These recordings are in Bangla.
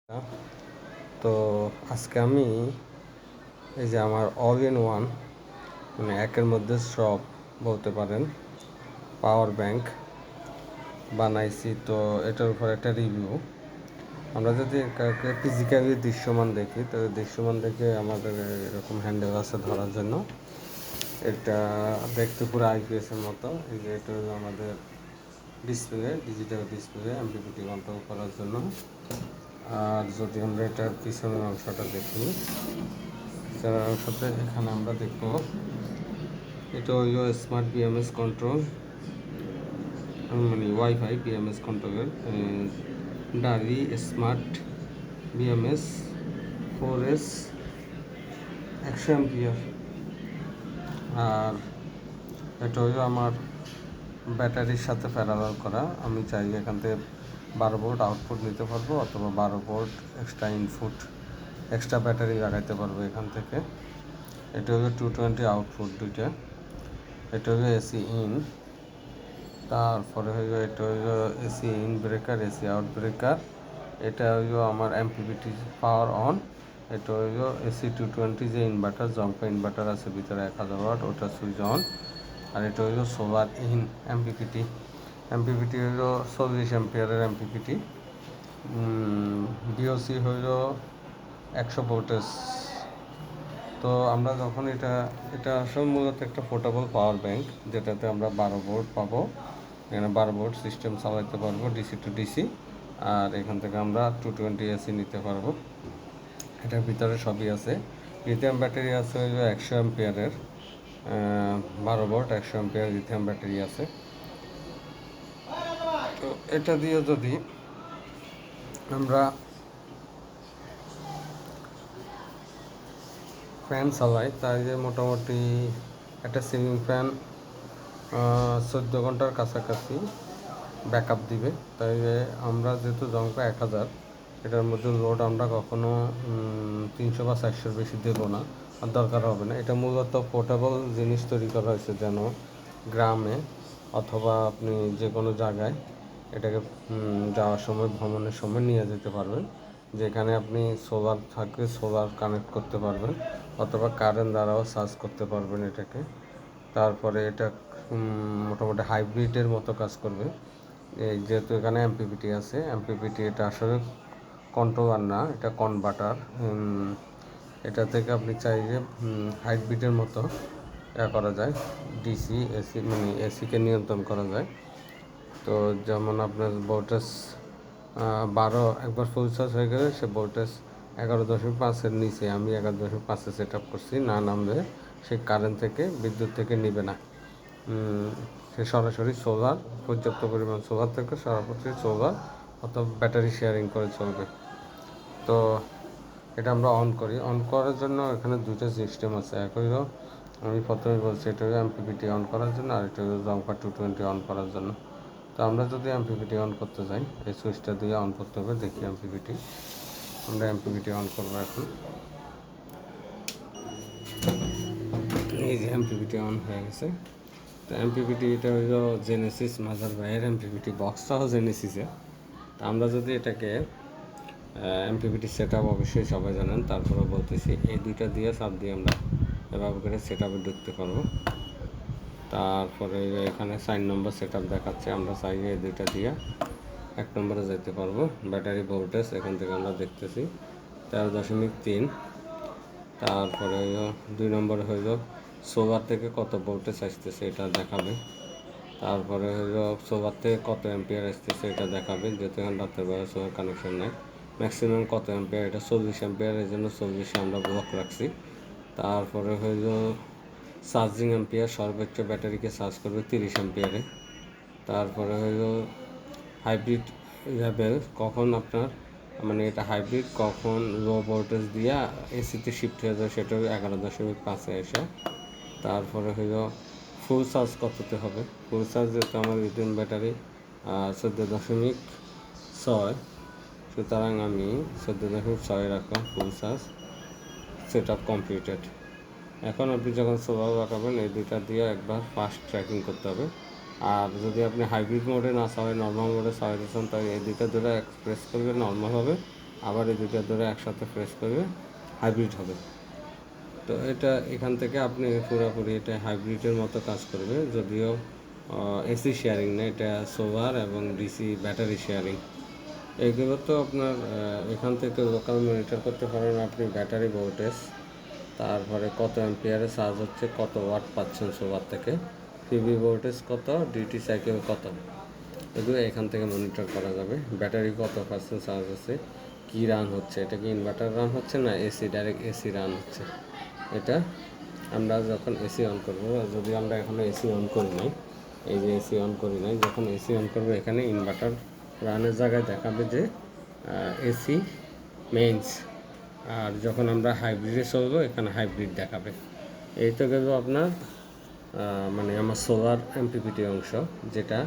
তো আজকে আমি এই যে আমার অল ইন ওয়ান মানে একের মধ্যে সব বলতে পারেন পাওয়ার ব্যাংক বানাইছি। তো এটার উপর একটা রিভিউ। আমরা যদি এটাকে ফিজিক্যালি দৃশ্যমান দেখি, তো দৃশ্যমান দেখে আমাদের এরকম হ্যান্ডেল আছে ধরার জন্য। এটা দেখতে পুরো আইপিএসের মতো। এই যে এটা হলো আমাদের display, digital display MPPT control করার জন্য। আর যদি আমরা এটার পিছনের অংশটা দেখি, পিছনের অংশতে এখানে আমরা দেখব এটা হইল স্মার্ট বিএমএস কন্ট্রোল, মানে ওয়াইফাই বিএমএস কন্ট্রোলের ডারি স্মার্ট বিএমএস 4S 100 এম্পিয়ার। আর এটা হইল আমার ব্যাটারির সাথে প্যারালাল করা। আমি চাইলে এখান থেকে 12 ভোল্ট আউটপুট নিতে পারবো, অথবা 12 volt extra input extra battery লাগাইতে পারবো এখান থেকে। এটা হলো 220 আউটপুট দুইটা। এটা হলো এসি ইন, তারপরে হইল এটা হইল AC in breaker, AC out breaker. এটা হইল আমার এমপিপিটি পাওয়ার অন। এটা হইল এসি 220 যে ইনভার্টার, জংপা ইনভার্টার আছে ভিতরে 1000 ওয়াট, ওটা সুইচ অন। আর এটা হইল সোলার ইন এমপিপিটি। এমপিপিটি হইল 40 এম্পিয়ারের এমপিপিটি। বিওসি হইল 100 ভোল্টেজ। তো আমরা যখন এটা আসলে মূলত একটা পোর্টেবল পাওয়ার ব্যাংক, যেটাতে আমরা 12 ভোল্ট পাবো। এখানে 12 ভোল্ট সিস্টেম চালাতে পারবো ডিসি টু ডিসি। আর এখান থেকে আমরা 220 এসি নিতে পারবো। এটার ভিতরে সবই আছে। লিথিয়াম ব্যাটারি আছে হইল 100 এম্পিয়ারের, 12 ভোল্ট 100 এম্পিয়ার লিথিয়াম ব্যাটারি আছে। তো এটা দিয়ে যদি আমরা ফ্যান চালাই, তাই যে মোটামুটি একটা সিলিং ফ্যান 14 ঘন্টার কাছাকাছি ব্যাকআপ দিবে। তাই আমরা যেহেতু জংপা 1000, এটার মধ্যে লোড আমরা কখনো 300 বা 400 বেশি দেবো না, আর দরকার হবে না। এটা মূলত পোর্টেবল জিনিস তৈরি করা হয়েছে যেন গ্রামে অথবা আপনি যে কোনো জায়গায় এটাকে যাওয়ার সময়, ভ্রমণের সময় নিয়ে যেতে পারবেন। যেখানে আপনি সোলার থাকলে সোলার কানেক্ট করতে পারবেন, অথবা কারেন্ট দ্বারাও চার্জ করতে পারবেন এটাকে। তারপরে এটা মোটামুটি হাইব্রিডের মতো কাজ করবে। এই যেহেতু এখানে এমপিপিটি আছে, এমপিপিটি এটা আসলে কন্ট্রোলার না, এটা কনভার্টার। এটা থেকে আপনি চাইলে হাইব্রিডের মতো করা যায়, ডিসি এসি মানে এসিকে নিয়ন্ত্রণ করা যায়। তো যেমন আপনার ভোল্টেজ 12 একবার ফুল চার্জ হয়ে গেলে সে ভোল্টেজ 11.5-এর নিচে, আমি 11.5-এ সেট আপ করছি, না নামলে সে কারেন্ট থেকে, বিদ্যুৎ থেকে নিবে না। সে সরাসরি সোলার, পর্যাপ্ত পরিমাণ সোলার থেকে সরাসরি সোলার অথবা ব্যাটারি শেয়ারিং করে চলবে। তো এটা আমরা অন করি। অন করার জন্য এখানে দুটো সিস্টেম আছে। এক হইল, আমি প্রথমে বলছি, এটা হলো এমপিপিটি অন করার জন্য, আর এটা হলো জংপা 220 অন করার জন্য। তো আমরা যদি এমপিপিটি অন করতে যাই, এই সুইচটা দিয়ে অন করতে হবে। দেখি এমপিপিটি, আমরা এমপিপিটি অন করবো এখন। এই যে এমপিপিটি অন হয়ে গেছে। তো এমপিপিটি এটা হইল জেনেসিস মাজার ভাইয়ের এমপিপিটি, বক্সটাও জেনেসিসে। তা আমরা যদি এটাকে এমপিপিটি সেট আপ অবশ্যই সবাই জানেন, তারপরে বলতেছি এই দুইটা দিয়ে সাপ দিয়ে আমরা এভাবে করে সেট আপে ঢুকতে পারবো। তারপরে এখানে 4 নম্বর সেট আপ দেখাচ্ছে, আমরা চাইলে এই দুইটা দিয়ে 1 নম্বরে যেতে পারবো। ব্যাটারি ভোল্টেজ এখান থেকে আমরা দেখতেছি 13.3। তারপরে 2 নম্বরে হইল সোলার থেকে কত ভোল্টেজ আসতেছে এটা দেখাবে। তারপরে হইল সোলার থেকে কত অ্যাম্পিয়ার আসতেছে এটা দেখাবে, যেহেতু এখন রাতের বেলা সোলার কানেকশন নেই। ম্যাক্সিমাম কত অ্যাম্পিয়ার, এটা 40 অ্যাম্পিয়ার, এই জন্য 40-এ আমরা ব্লক রাখছি। তারপরে হইল চার্জিং অ্যাম্পিয়ার, সর্বোচ্চ ব্যাটারিকে চার্জ করবে 30 অ্যাম্পিয়ারে। তারপরে হইল হাইব্রিড লেভেল, কখন আপনার মানে এটা হাইব্রিড কখন লো ভোল্টেজ দিয়া এসিতে শিফট হয়ে যায়, সেটা 11.5-এ এসে। তারপরে হইল ফুল চার্জ কততে হবে। ফুল চার্জ যেহেতু আমার লিথিয়াম ব্যাটারি 14.6, সুতরাং আমি 14.6 রাখলাম full charge. Set up completed. এখন আপনি যখন সোলার লাগাবেন, এই দুইটা দিয়ে একবার ফাস্ট ট্র্যাকিং করতে হবে। আর যদি আপনি হাইব্রিড মোডে না চালায়, নর্মাল মোডে চালাইতেছেন, তাই এই দুইটা ধরে এক্সপ্রেস করলে নর্মাল হবে। আবার এই দুটো ধরে একসাথে প্রেস করবে, হাইব্রিড হবে। তো এটা এখান থেকে আপনি পুরোপুরি এটা হাইব্রিডের মতো কাজ করবে, যদিও এসি শেয়ারিং না, এটা সোলার এবং ডিসি ব্যাটারি শেয়ারিং। এইগুলো তো আপনার এখান থেকে লোকাল মনিটর করতে পারেন আপনি ব্যাটারি ভোল্টেজ, তারপরে কত অ্যাম্পিয়ারে চার্জ হচ্ছে, কত ওয়াট পাচ্ছেন সোলার থেকে, পিভি ভোল্টেজ কত, ডিউটি সাইকেল কত, এগুলো এখান থেকে মনিটর করা যাবে। ব্যাটারি কত পার্সেন্ট চার্জ আছে, কী রান হচ্ছে, এটা কি ইনভার্টার রান হচ্ছে না এসি, ডাইরেক্ট এসি রান হচ্ছে। এটা আমরা যখন এসি অন করব, যদি আমরা এখনও এসি অন করি নাই, এই যে এসি অন করি নাই, যখন এসি অন করবো এখানে ইনভার্টার রানের জায়গায় দেখাবে যে এসি মেইনস, আর যখন আমরা হাইব্রিডে চলবো এখানে হাইব্রিড দেখাবে। এই তো গেল আপনার মানে আমার সোলার এমপিপিটি অংশ, যেটা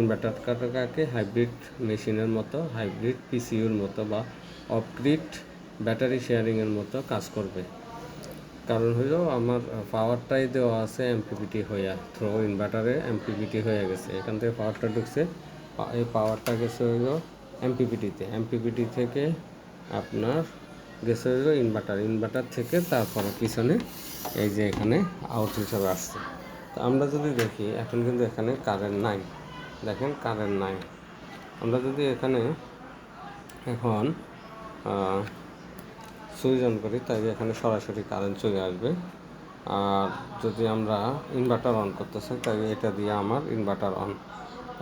ইনভার্টারটাকে হাইব্রিড মেশিনের মতো, হাইব্রিড পিসিইউর মতো বা অফগ্রিড ব্যাটারি শেয়ারিংয়ের মতো কাজ করবে। কারণ হলো আমার পাওয়ারটাই দেওয়া আছে এমপিপিটি হইয়া, থ্রো ইনভার্টারে এমপিপিটি হয়ে গেছে, এখান থেকে পাওয়ারটা ঢুকছে, এই পাওয়ারটা গেছে হইলো এমপিপিটিতে, এমপিপিটি থেকে আপনার গেছে হইলো ইনভার্টার থেকে তারপরে পিছনে এই যে এখানে আউট হিসাবে আসছে। তো আমরা যদি দেখি এখন কিন্তু এখানে কারেন্ট নাই, দেখেন কারেন্ট নাই। আমরা যদি এখানে এখন সুইচ অন করি, তাই এখানে সরাসরি কারেন্ট চলে আসবে। আর যদি আমরা ইনভার্টার অন করতে চাই, তাই এটা দিয়ে আমার ইনভার্টার অন।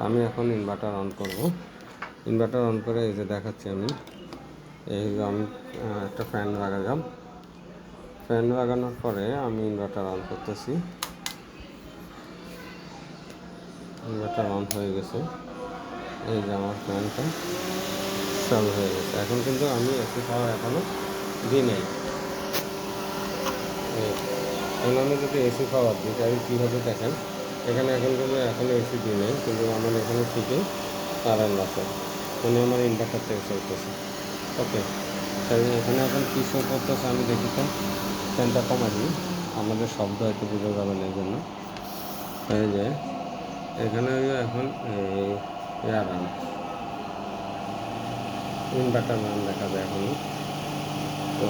আমি এখন ইনভার্টার অন করব। ইনভার্টার অন করে এই যে দেখাচ্ছি আমি, এই যে আমি একটা ফ্যান লাগালাম, ফ্যান লাগানোর পরে আমি ইনভার্টার অন করতেছি। ইনভার্টার অন হয়ে গেছে, এই যে আমার ফ্যানটা চালু হয়ে গেছে। এখন কিন্তু আমি এসি পাওয়ার এখনও দিই নাই। এখন আমি যদি এসি পাওয়ার দিই তাহলে কীভাবে দেখেন, এখানে এখন কিন্তু এখনও এসি দিই নেই, কিন্তু আমার এখানে ঠিকই কারেন্ট আছে, মানে আমার ইনভার্টার থেকে চলতেছে। ওকে, তাই এখানে এখন কী শো করতেছে আমি দেখি তো, ফ্যানটা কমা দিই, আমাদের শব্দ হয়তো বোঝা যাবে না, এই জন্য। এই যে এখানে এখন রান, ইনভার্টার রান দেখা যায় এখনও। তো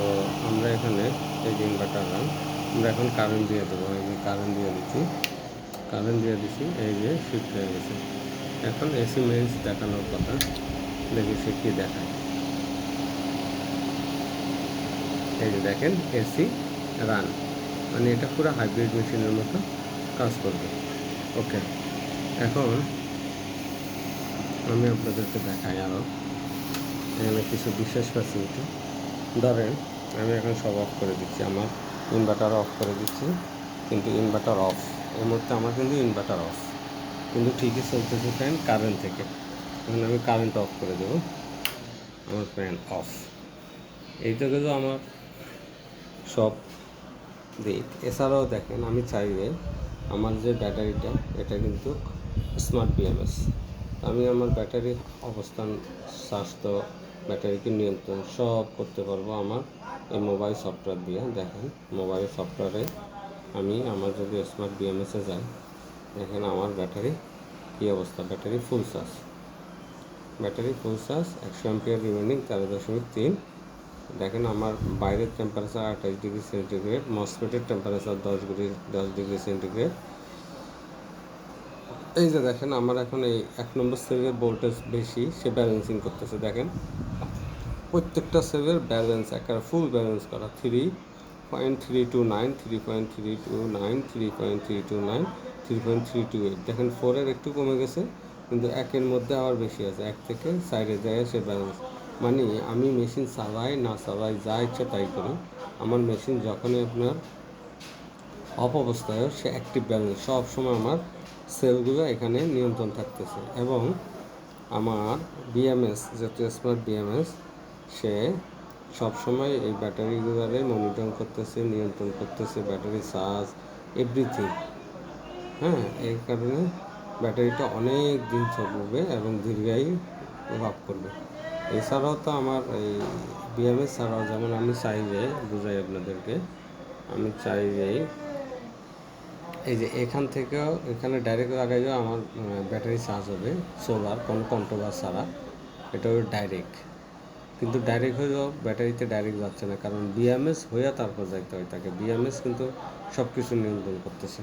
আমরা এখানে এই যে ইনভার্টার রান, আমরা এখন কারেন্ট দিয়ে দেবো, এই যে কারেন্ট দিয়ে দিচ্ছি, এই যে শিফট হয়ে গেছে। এখন এসি মেইনস দেখানোর কথা, দেখি সে কী দেখায়। এই যে দেখেন এসি রান, মানে এটা পুরো হাইব্রিড মেশিনের মতো কাজ করবে। ওকে, এখন আমি আপনাদেরকে দেখাই আরও এখানে কিছু বিশেষ ফ্যাসিলিটি। ধরেন আমি এখন সব অফ করে দিচ্ছি, আমার ইনভার্টার অফ করে দিচ্ছি, কিন্তু ইনভার্টার অফ, এই মুহূর্তে আমার কিন্তু ইনভার্টার অফ, কিন্তু ঠিকই চলতেছে ফ্যান কারেন্ট থেকে। এখন আমি কারেন্ট অফ করে দেবো, আমার ফ্যান অফ। এই তো গেল আমার সব দিক। এছাড়াও দেখেন আমি চাইলে আমার যে ব্যাটারিটা, এটা কিন্তু স্মার্ট বিএমএস, আমি আমার ব্যাটারি অবস্থান, স্বাস্থ্য, ব্যাটারিকে নিয়ন্ত্রণ সব করতে পারবো আমার এই মোবাইল সফটওয়্যার দিয়ে। দেখেন মোবাইল সফটওয়্যারে আমি আমার যদি স্মার্ট বিএমএসে যাই, দেখেন আমার ব্যাটারি কী অবস্থা, battery full charge, 100 ampere remaining 13.3। দেখেন আমার বাইরের টেম্পারেচার 28°C, মসফেটের টেম্পারেচার 10°C। এই যে দেখেন আমার এখন এই 1 নম্বর সেলের ভোল্টেজ বেশি, সে ব্যালেন্সিং করতেছে। দেখেন প্রত্যেকটা সেলের ব্যালেন্স একটা ফুল ব্যালেন্স করা, 3.329, 3.329, 3.329, 3.328। দেখেন 4-এর একটু কমে গেছে, কিন্তু 1-এর মধ্যে আবার বেশি আছে, 1 থেকে সাইডে যায় সে ব্যালেন্স। মানে আমি মেশিন চালাই না চালাই, যা ইচ্ছা তাই করি, আমার মেশিন যখনই আপনার অফ অবস্থায় সে অ্যাক্টিভ ব্যালেন্স সব সময় আমার সেলগুলো এখানে নিয়ন্ত্রণ থাকতেছে। এবং আমার বিএমএস যেহেতু স্মার্ট বিএমএস, সে সবসময় এই ব্যাটারিগুলোরে মনিটর করতেছে, নিয়ন্ত্রণ করতেছে, ব্যাটারি চার্জ এভরিথিং। হ্যাঁ, এই কারণে ব্যাটারিটা অনেক দিন চলবে এবং দীর্ঘায়ু লাভ করবে। এছাড়াও তো আমার এই বিএমএস ছাড়াও, যেমন আমি চাইলে বুঝাই আপনাদেরকে, আমি চাইলে এই যে এখান থেকেও এখানে ডাইরেক্ট লাগাইলেও আমার ব্যাটারি চার্জ হবে, সোলার কোনো কন্ট্রোলার ছাড়া, এটা হলো ডাইরেক্ট। কিন্তু ডাইরেক্ট হয়ে ব্যাটারিতে ডাইরেক্ট যাচ্ছে না, কারণ বিএমএস হইয়া তারপর যাইতে হয় তাকে। বিএমএস কিন্তু সব কিছু নিয়ন্ত্রণ করতেছে।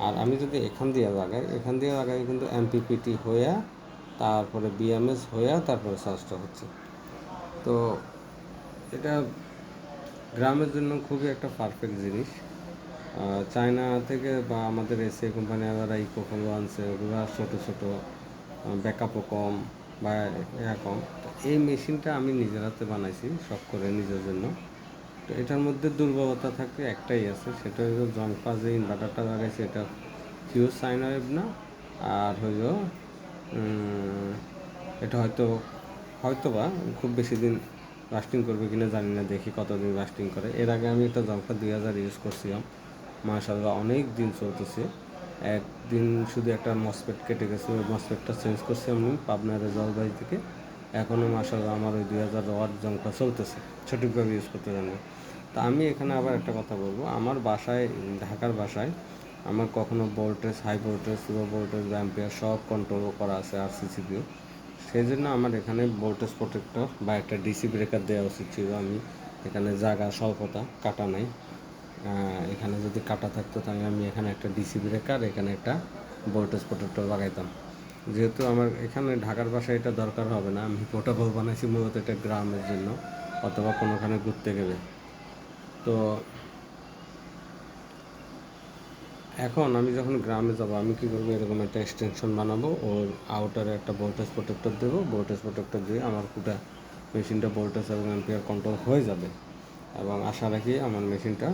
আর আমি যদি এখান দিয়ে লাগাই কিন্তু এমপিপিটি হইয়া তারপরে বিএমএস হইয়া তারপরে চার্জটা হচ্ছে। তো এটা গ্রামের জন্য খুবই একটা পারফেক্ট জিনিস। চায়না থেকে বা আমাদের এসিআই কোম্পানি যারা ইকোফলো আনছে, ওগুলো ছোটো ছোটো, ব্যাকআপও কম বা কম। তো এই মেশিনটা আমি নিজের হাতে বানাইছি শখ করে নিজের জন্য। তো এটার মধ্যে দুর্বলতা থাকতে একটাই আছে, সেটা হলো জংপা যে ইনভার্টারটা লাগাইছে এটা ফিউজ সাইন ওয়েভ না। আর হইল এটা হয়তো বা খুব বেশি দিন লাস্টিং করবে কিনা জানি না, দেখি কতদিন লাস্টিং করে। এর আগে আমি একটা জংপা 2000 ইউজ করছিলাম, মাশাআল্লাহ অনেক দিন চলতেছে। একদিন শুধু একটা মসপেট কেটে গেছে, ওই মসপেটটা চেঞ্জ করছি আমি পাবনার জলবায়ু থেকে। এখনও মাশাআল্লাহ আমার ওই 2000 ওয়াট জংপা চলতেছে, সঠিকভাবে ইউজ করতে জানি। তা আমি এখানে আবার একটা কথা বলবো, আমার বাসায়, ঢাকার বাসায় আমার কখনো voltage, high voltage, low voltage, ampere সব কন্ট্রোল করা আছে আরসিসি। সেই জন্য আমার এখানে ভোল্টেজ প্রোটেক্টর বা একটা ডিসি ব্রেকার দেওয়া উচিত ছিল। আমি এখানে জায়গা স্বল্পতা, কাটা নাই। এখানে যদি কাটা থাকতো তাহলে আমি এখানে একটা ডিসি ব্রেকার, এখানে একটা ভোল্টেজ প্রোটেক্টর লাগাইতাম। যেহেতু আমার এখানে ঢাকার বাসায় এটা দরকার হবে না, আমি পোর্টেবল বানাইছি মূলত এটা গ্রামের জন্য অথবা কোনোখানে ঘুরতে গেলে। তো এখন আমি যখন গ্রামে যাব আমি কী করবো, এরকম একটা এক্সটেনশন বানাবো, ওর আউটারে একটা ভোল্টেজ প্রোটেক্টর দেবো। ভোল্টেজ প্রোটেক্টর দিয়ে আমার পুরো মেশিনটা ভোল্টেজ এবং অ্যাম্পিয়ার কন্ট্রোল হয়ে যাবে এবং আশা রাখি আমার মেশিনটা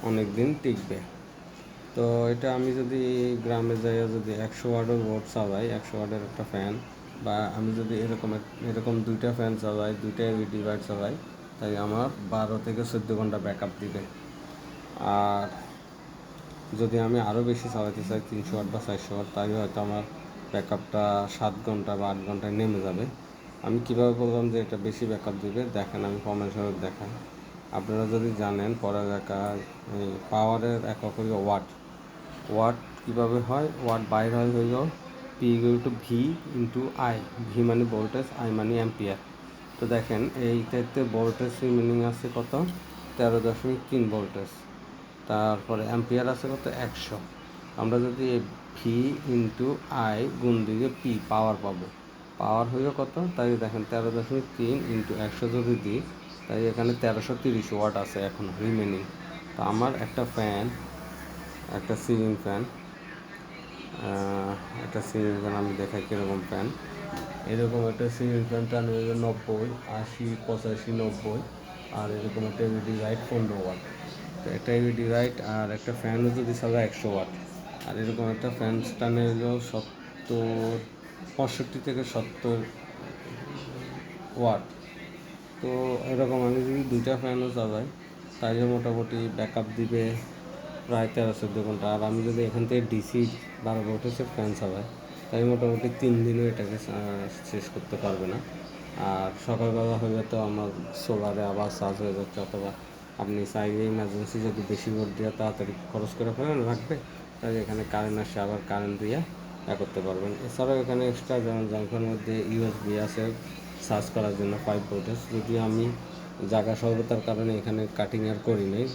অনেক দিন টিকবে। তো এটা আমি যদি গ্রামে যাই, যদি 100 ওয়াটের বোর্ড চালাই, 100 ওয়াটের একটা ফ্যান, বা আমি যদি এরকম দুইটা ফ্যান চালাই, দুইটা এলইডি লাইট চালাই, তাই আমার 12 থেকে 14 ঘন্টা ব্যাকআপ দিবে। আর যদি আমি আরও বেশি চালাতে চাই, 300 ওয়াট বা 400 ওয়াট, তাহলে হয়তো আমার ব্যাকআপটা 7 ঘন্টা বা 8 ঘন্টায় নেমে যাবে। আমি কীভাবে বললাম যে এটা বেশি ব্যাকআপ দিবে, দেখেন আমি প্রমাণ সহ দেখাই। আপনারা যদি জানেন পড়ালেখা, পাওয়ারের একক হইল ওয়াট। ওয়াট কীভাবে হয়, ওয়াট বাইর হইল P equal to V into I. V মানে ভোল্টেজ, আই মানে অ্যাম্পিয়ার। তো দেখেন এইটাতে ভোল্টেজ মিনিং আছে কত, 13.3 ভোল্টেজ। তারপরে অ্যাম্পিয়ার আছে কত, 100। আমরা যদি ভি ইন্টু আই গুণ দিয়ে পি পাওয়ার পাবো, পাওয়ার হইল কত, তাই দেখেন 13.3 ইন্টু 100 যদি দিই, তাই এখানে 1330 ওয়াট আছে এখন রিমেনিং। তো আমার একটা ফ্যান, একটা সিলিং ফ্যান, আমি দেখাই কীরকম ফ্যান। এরকম একটা সিলিং ফ্যান টান হয়ে 90, 80, 85, 90। আর এরকম একটা এলইডি লাইট 15 ওয়াট। তো একটা এলইডি লাইট আর একটা ফ্যানও যদি চালা 100 ওয়াট। আর এরকম একটা ফ্যান টানে হলো 65 থেকে 70 ওয়াট। তো এরকম আমি যদি দুইটা ফ্যানও চালাই, তাহলে মোটামুটি ব্যাকআপ দিবে প্রায় 13-14 ঘন্টা। আর আমি যদি এখান থেকে ডিসি 12 ভোল্টেজের ফ্যান চালাই, তাই মোটামুটি 3 দিনও এটাকে শেষ করতে পারবে না। আর সকালবেলা হলে তো আমার সোলারে আবার চার্জ হয়ে যাচ্ছে, অথবা আপনি চাইলে ইমার্জেন্সি যদি বেশি ভোট দিয়ে তাড়াতাড়ি খরচ করে ফেলেন লাগবে, তাই এখানে কারেন্ট আসে, আবার কারেন্ট দিয়ে করতে পারবেন। এছাড়াও এখানে এক্সট্রা যেমন জাংশনের মধ্যে ইউএসবি আছে চার্জ করার জন্য 5 ভোল্টেজ। যদিও আমি জায়গা স্বল্পতার কারণে এখানে কাটিং আর করি নাই,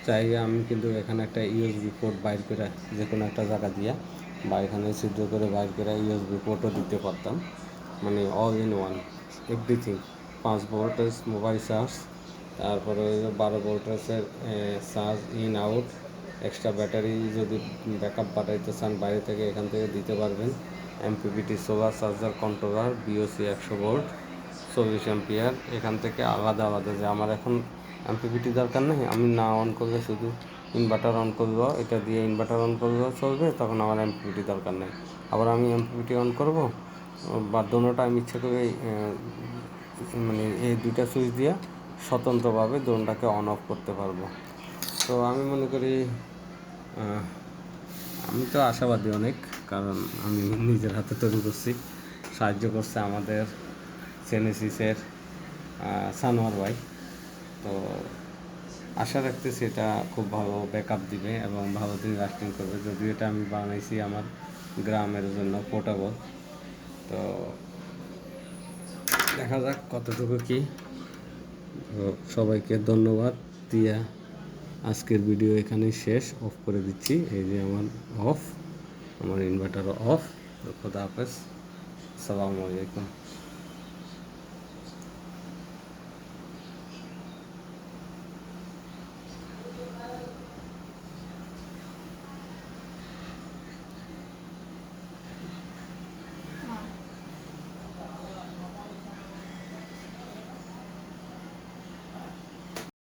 চাইলে আমি কিন্তু এখানে একটা ইউএসবি পোর্ট বাইর করে যে কোনো একটা জায়গা দিয়া বা এখানে ছিদ্র করে বাইর করে ইউএসবি পোর্টও দিতে পারতাম, মানে all in one everything. 5 voltage mobile charge, তারপরে 12 ভোল্টেজের charge in out. Extra battery যদি ব্যাকআপ বাড়াইতে চান বাইরে থেকে, এখান থেকে দিতে পারবেন। MPPT solar charger controller, BOC 100 volt, 40 ampere. এখান থেকে আলাদা আলাদা, যে আমার এখন এমপিপিটি দরকার নেই, আমি না অন করলে শুধু ইনভার্টার অন করবো, এটা দিয়ে ইনভার্টার অন করলেও চলবে, তখন আমার এমপিপিটি দরকার নেই। আবার আমি এমপিপিটি অন করবো বা দোনোটা আমি ইচ্ছে করে মানে এই দুইটা সুইচ দিয়ে স্বতন্ত্রভাবে দোনটাকে অন অফ করতে পারবো। তো আমি মনে করি আমি তো আশাবাদী অনেক, কারণ আমি নিজের হাতে তৈরি করছি, সাহায্য করছে আমাদের জেনেসিসের সানোয়ার ভাই। তো আশা রাখতেছি এটা খুব ভালো ব্যাকআপ দিবে এবং ভালো দিন লাস্টিং করবে। যদিও এটা আমি বানাইছি আমার গ্রামের জন্য পোর্টেবল। তো দেখা যাক কতটুকু কি। তো সবাইকে ধন্যবাদ দিয়া আজকের ভিডিও এখানেই শেষ, অফ করে দিচ্ছি। এই যে আমার অফ, আমার ইনভার্টারও অফ। খোদা হাফেজ, আসসালামু আলাইকুম।